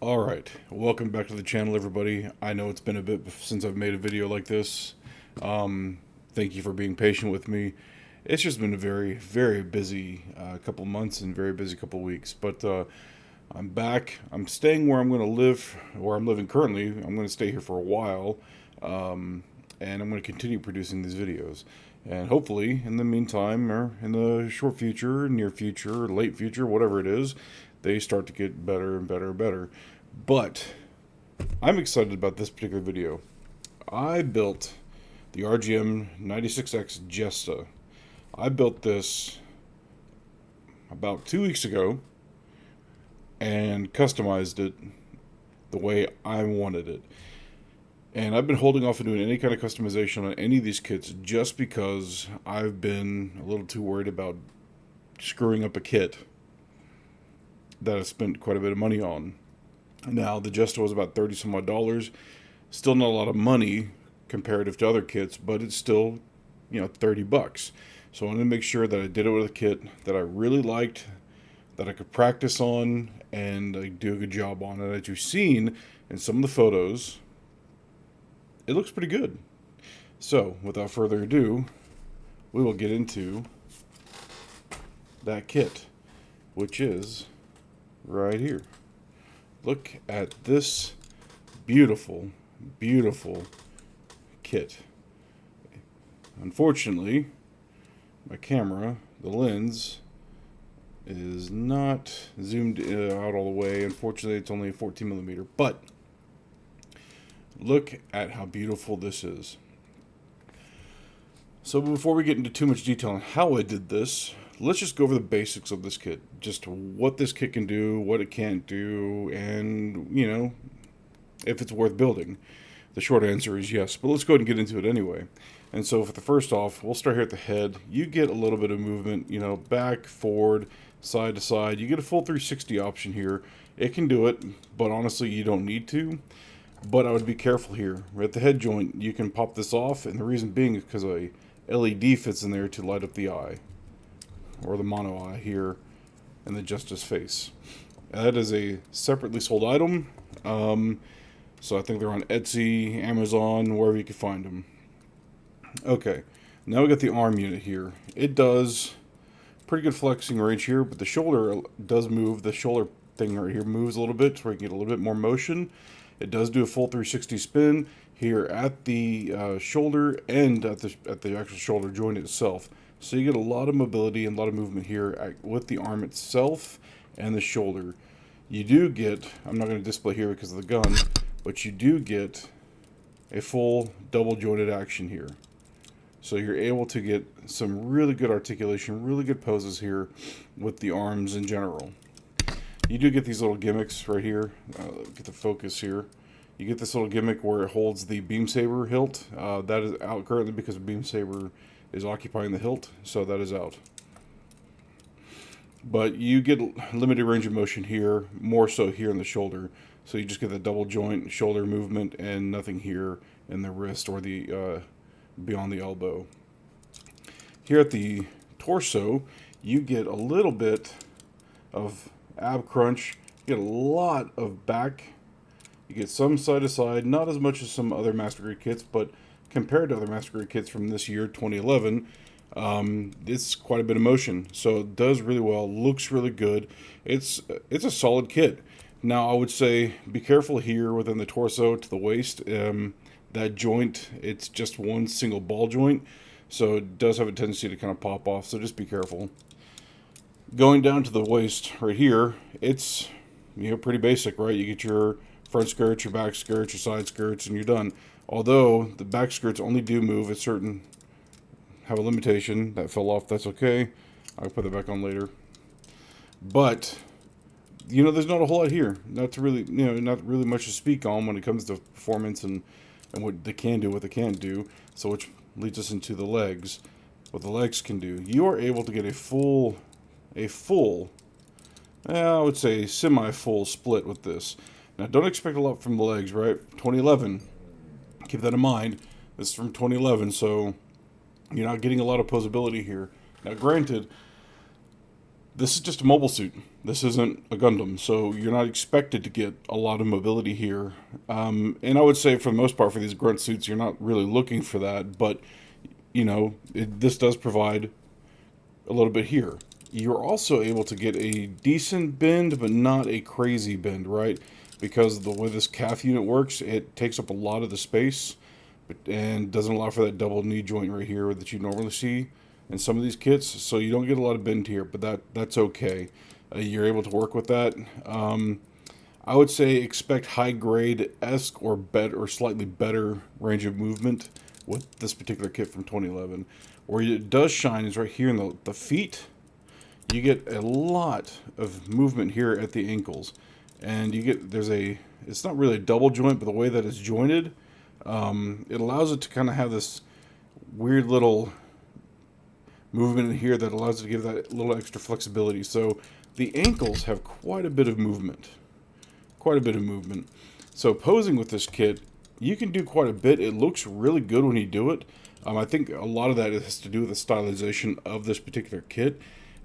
Alright, welcome back to the channel, everybody. I know it's been a bit since I've made a video like this. Thank you for being patient with me. It's just been a very, very busy couple months and very busy couple weeks. But I'm back. I'm staying where I'm going to live, where I'm living currently. I'm going to stay here for a while. And I'm going to continue producing these videos. And hopefully, in the meantime, or in the short future, near future, late future, whatever it is, they start to get better and better and better. But I'm excited about this particular video. I built the RGM-96X Jesta. I built this about 2 weeks ago and customized it the way I wanted it. And I've been holding off on doing any kind of customization on any of these kits just because I've been a little too worried about screwing up a kit that I spent quite a bit of money on. Now, the Jesta was about $30 some odd. Still not a lot of money comparative to other kits, but it's still, $30. So I wanted to make sure that I did it with a kit that I really liked, that I could practice on, and I do a good job on. And as you've seen in some of the photos, it looks pretty good. So, without further ado, we will get into that kit, which is right here. Look at this beautiful, beautiful kit. Unfortunately, my camera, the lens, is not zoomed out all the way. Unfortunately, it's only a 14 millimeter, but look at how beautiful this is. So before we get into too much detail on how I did this, let's just go over the basics of this kit. Just what this kit can do, what it can't do, and, if it's worth building. The short answer is yes, but let's go ahead and get into it anyway. And so for the first off, we'll start here at the head. You get a little bit of movement, back, forward, side to side. You get a full 360 option here. It can do it, but honestly, you don't need to. But I would be careful here. At the head joint, you can pop this off, and the reason being is because a LED fits in there to light up the eye, or the mono eye here in the Jesta's face. That is a separately sold item, so I think they're on Etsy, Amazon, wherever you can find them. Okay, now we got the arm unit here. It does pretty good flexing range here, but the shoulder does move. The shoulder thing right here moves a little bit, so we can get a little bit more motion. It does do a full 360 spin here at the shoulder and at the actual shoulder joint itself. So you get a lot of mobility and a lot of movement here with the arm itself and the shoulder. You do get, I'm not going to display here because of the gun, but you do get a full double jointed action here. So you're able to get some really good articulation, really good poses here with the arms in general. You do get these little gimmicks right here. Get the focus here. You get this little gimmick where it holds the beam saber hilt. That is out currently because the beam saber is occupying the hilt, so that is out. But you get limited range of motion here, more so here in the shoulder. So you just get the double joint shoulder movement and nothing here in the wrist or the beyond the elbow. Here at the torso, you get a little bit of ab crunch. You get a lot of back. You get some side to side, not as much as some other Master Grade kits, but compared to other Master Grade kits from this year, 2011, it's quite a bit of motion. So it does really well, looks really good. It's a solid kit. Now I would say be careful here within the torso to the waist. That joint, it's just one single ball joint, so it does have a tendency to kind of pop off, so just be careful. Going down to the waist right here, it's pretty basic, right? You get your front skirts, your back skirts, your side skirts, and you're done. Although the back skirts only do move at certain, have a limitation. That fell off, that's okay. I'll put that back on later. But there's not a whole lot here. Not really much to speak on when it comes to performance and what they can do, what they can't do. So which leads us into the legs. What the legs can do. You are able to get a full, I would say semi-full split with this. Now don't expect a lot from the legs, right? 2011. Keep that in mind. This is from 2011, so you're not getting a lot of posability here. Now granted, This is just a mobile suit. This isn't a Gundam, so you're not expected to get a lot of mobility here. And I would say for the most part for these grunt suits, you're not really looking for that, but you know, this does provide a little bit here. You're also able to get a decent bend, but not a crazy bend, right? Because the way this calf unit works, it takes up a lot of the space and doesn't allow for that double knee joint right here that you normally see in some of these kits. So you don't get a lot of bend here, but that's okay. You're able to work with that. I would say expect high grade-esque or better or slightly better range of movement with this particular kit from 2011. Where it does shine is right here in the feet. You get a lot of movement here at the ankles, and you get it's not really a double joint, but the way that it's jointed, it allows it to kind of have this weird little movement in here that allows it to give that little extra flexibility. So the ankles have quite a bit of movement. So posing with this kit, you can do quite a bit. It looks really good when you do it. I think a lot of that has to do with the stylization of this particular kit.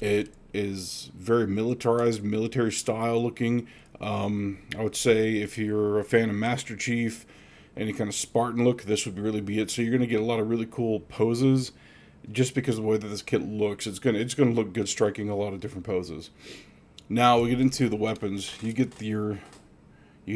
It is very militarized, military style looking. I would say if you're a fan of Master Chief, any kind of Spartan look, this would really be it. So you're going to get a lot of really cool poses just because of the way that this kit looks. It's going to look good striking a lot of different poses. Now we get into the weapons. You get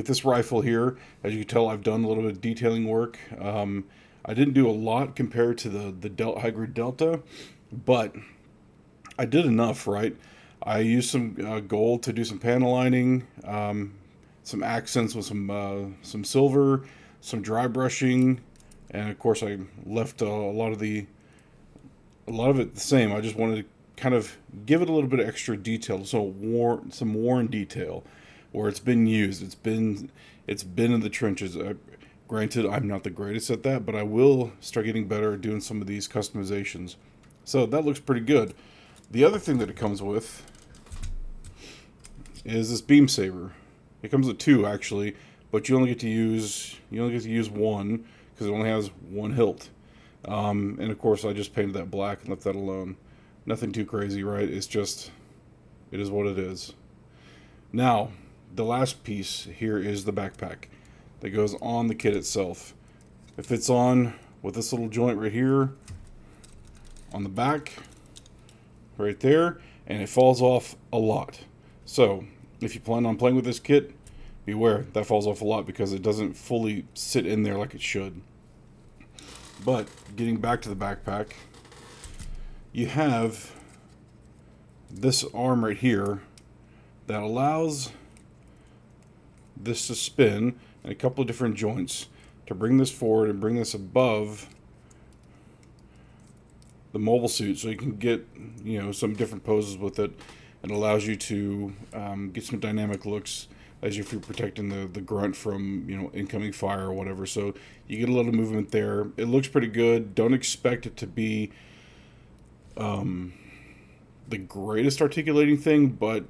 this rifle here. As you can tell, I've done a little bit of detailing work. I didn't do a lot compared to the high grade Delta, but I did enough, right? I used some gold to do some panel lining, some accents with some silver, some dry brushing, and of course I left a lot of it the same. I just wanted to kind of give it a little bit of extra detail, some worn detail, where it's been used. It's been in the trenches. Granted, I'm not the greatest at that, but I will start getting better at doing some of these customizations. So that looks pretty good. The other thing that it comes with is this beam saber. It comes with two actually, but you only get to use one because it only has one hilt. And of course, I just painted that black and left that alone. Nothing too crazy, right? It is what it is. Now, the last piece here is the backpack that goes on the kit itself. It fits on with this little joint right here on the back, right there, and it falls off a lot. So if you plan on playing with this kit, beware, that falls off a lot because it doesn't fully sit in there like it should. But getting back to the backpack, you have this arm right here that allows this to spin and a couple of different joints to bring this forward and bring this above the mobile suit, so you can get some different poses with it. It allows you to get some dynamic looks as if you're protecting the grunt from incoming fire or whatever. So you get a little movement there. It looks pretty good. Don't expect it to be the greatest articulating thing, but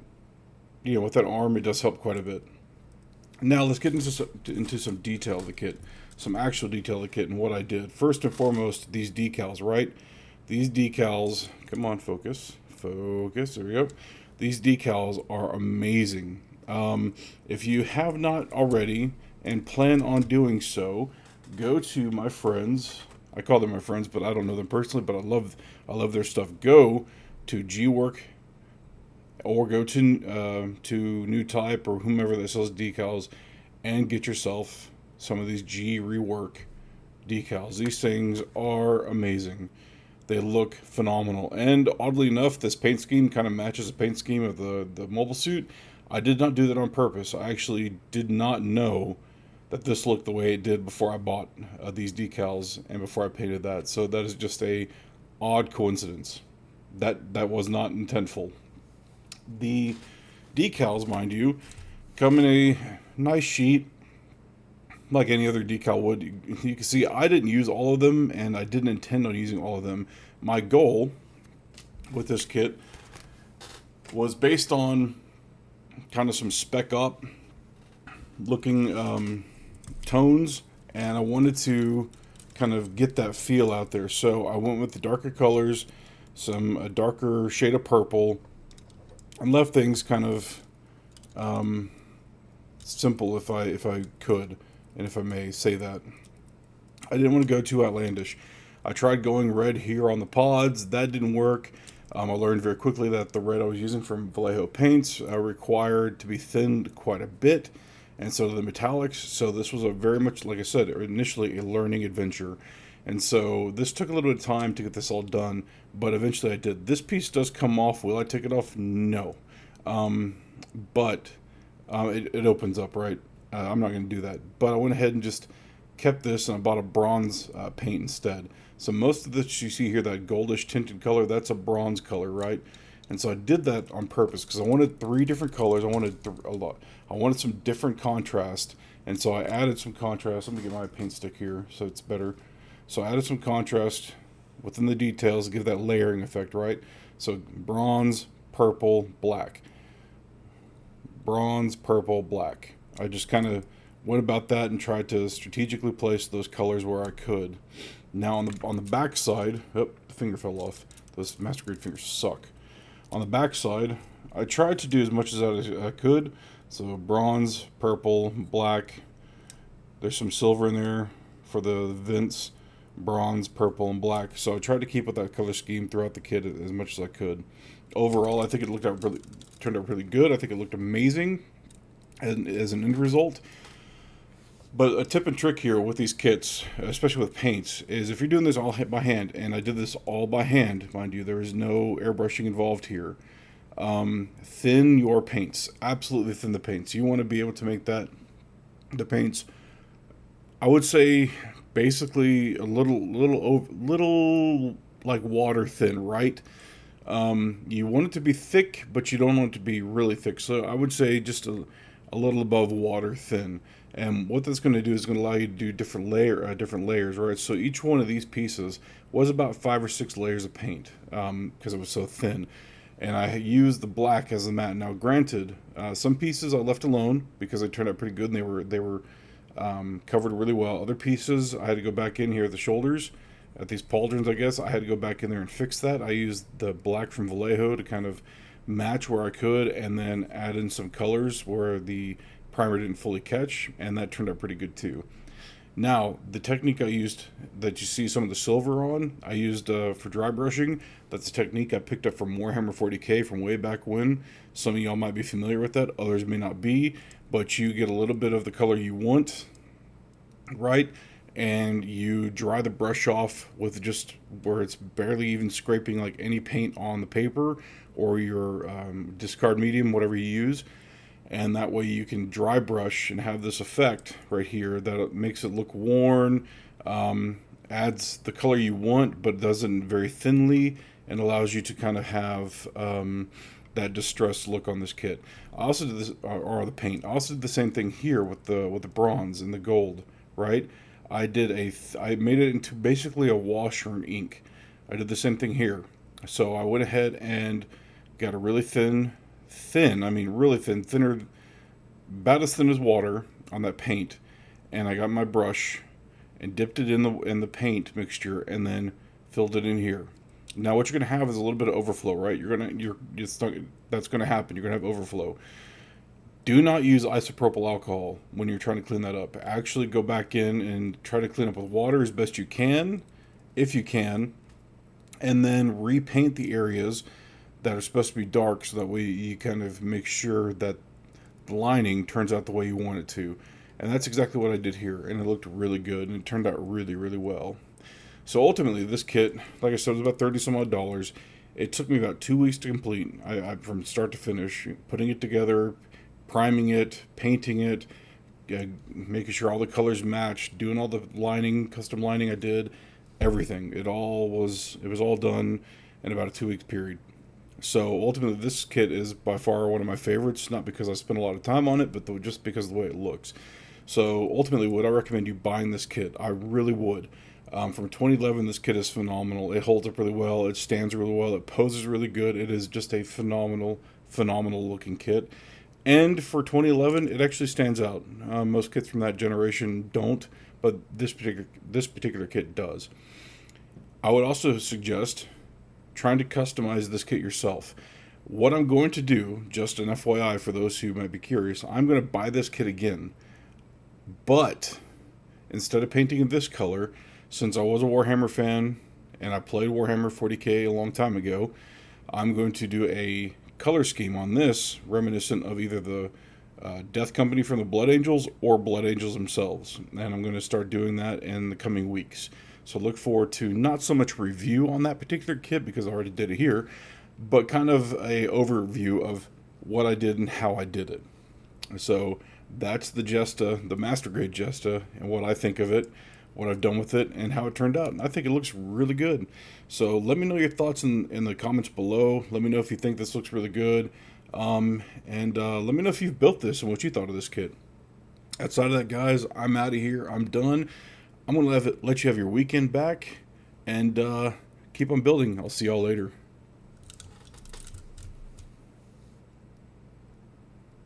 with that arm, it does help quite a bit. Now let's get into some detail of the kit, some actual detail of the kit and what I did. First and foremost, these decals, right? These decals, come on, focus, there we go. These decals are amazing. If you have not already and plan on doing so, go to my friends. I call them my friends, but I don't know them personally, but I love their stuff. Go to G-Work or go to New Type or whomever that sells decals and get yourself some of these G Rework decals. These things are amazing. They look phenomenal. And oddly enough, this paint scheme kind of matches the paint scheme of the mobile suit. I did not do that on purpose. I actually did not know that this looked the way it did before I bought these decals and before I painted that. So that is just a odd coincidence. That was not intentful. The decals, mind you, come in a nice sheet like any other decal would. You can see I didn't use all of them, and I didn't intend on using all of them. My goal with this kit was based on kind of some spec up looking tones, and I wanted to kind of get that feel out there. So I went with the darker colors, some darker shade of purple, and left things kind of simple, if I could, and if I may say that. I didn't want to go too outlandish. I tried going red here on the pods. That didn't work. I learned very quickly that the red I was using from Vallejo paints required to be thinned quite a bit, and so did the metallics. So this was a very much, like I said, initially a learning adventure. And so this took a little bit of time to get this all done, but eventually I did. This piece does come off. Will I take it off? No. But it opens up, right? I'm not going to do that. But I went ahead and just kept this, and I bought a bronze paint instead. So most of this you see here, that goldish tinted color, that's a bronze color, right? And so I did that on purpose because I wanted 3 different colors. I wanted a lot. I wanted some different contrast, and so I added some contrast. Let me get my paint stick here so it's better. So I added some contrast within the details to give that layering effect, right? So bronze, purple, black. Bronze, purple, black. I just kind of went about that and tried to strategically place those colors where I could. Now on the back side, oh, the finger fell off. Those master grade fingers suck. On the back side, I tried to do as much as I could. So bronze, purple, black. There's some silver in there for the vents. Bronze, purple, and black. So I tried to keep with that color scheme throughout the kit as much as I could. Overall, I think it turned out really good. I think it looked amazing as an end result. But a tip and trick here with these kits, especially with paints, is if you're doing this all by hand, and I did this all by hand, mind you, there is no airbrushing involved here. Thin your paints. Absolutely thin the paints. You want to be able to make the paints, I would say, basically a little like water thin, right? You want it to be thick, but you don't want it to be really thick. So I would say just a little above water thin. And what that's going to do is going to allow you to do different layers, right? So each one of these pieces was about 5 or 6 layers of paint because it was so thin. And I used the black as the mat. Now, granted, some pieces I left alone because they turned out pretty good and they were covered really well. Other pieces I had to go back in here at the shoulders, at these pauldrons, I guess. I had to go back in there and fix that. I used the black from Vallejo to kind of match where I could, and then add in some colors where the primer didn't fully catch, and that turned out pretty good too. Now, the technique I used that you see some of the silver on, I used for dry brushing. That's a technique I picked up from Warhammer 40k from way back when. Some of y'all might be familiar with that, others may not be, but you get a little bit of the color you want, right? And you dry the brush off with just where it's barely even scraping like any paint on the paper or your discard medium, whatever you use. And that way you can dry brush and have this effect right here that makes it look worn, adds the color you want but does it very thinly, and allows you to kind of have that distressed look on this kit. I also did this, or the paint. I also did the same thing here with the bronze and the gold, right? I made it into basically a wash or an ink. I did the same thing here. So I went ahead and got a really really thin, thinner, about as thin as water on that paint, and I got my brush and dipped it in the paint mixture, and then filled it in here. Now what you're gonna have is a little bit of overflow, right? That's gonna happen. You're gonna have overflow. Do not use isopropyl alcohol when you're trying to clean that up. Actually go back in and try to clean up with water as best you can, if you can, and then repaint the areas that are supposed to be dark, so that way you kind of make sure that the lining turns out the way you want it to. And that's exactly what I did here, and it looked really good, and it turned out really, really well. So ultimately, this kit, like I said, was about $30 some odd. It took me about 2 weeks to complete. I from start to finish, putting it together, priming it, painting it, making sure all the colors matched, doing all the lining, custom lining I did, everything. It was all done in about a 2 week period. So ultimately, this kit is by far one of my favorites, not because I spent a lot of time on it, but just because of the way it looks. So ultimately, would I recommend you buying this kit? I really would. From 2011, this kit is phenomenal. It holds up really well. It stands really well. It poses really good. It is just a phenomenal looking kit. And for 2011, it actually stands out. Most kits from that generation don't, but this particular kit does. I would also suggest trying to customize this kit yourself. What I'm going to do, just an FYI for those who might be curious, I'm going to buy this kit again. But instead of painting it this color, since I was a Warhammer fan and I played Warhammer 40k a long time ago, I'm going to do a color scheme on this reminiscent of either the Death Company from the Blood Angels or Blood Angels themselves. And I'm going to start doing that in the coming weeks. So look forward to not so much review on that particular kit because I already did it here, but kind of a overview of what I did and how I did it. So that's the Jesta, the Master Grade Jesta, and what I think of it, what I've done with it, and how it turned out. And I think it looks really good. So let me know your thoughts in the comments below. Let me know if you think this looks really good. And let me know if you've built this and what you thought of this kit. Outside of that, guys, I'm out of here. I'm done. I'm going to let you have your weekend back and keep on building. I'll see y'all later.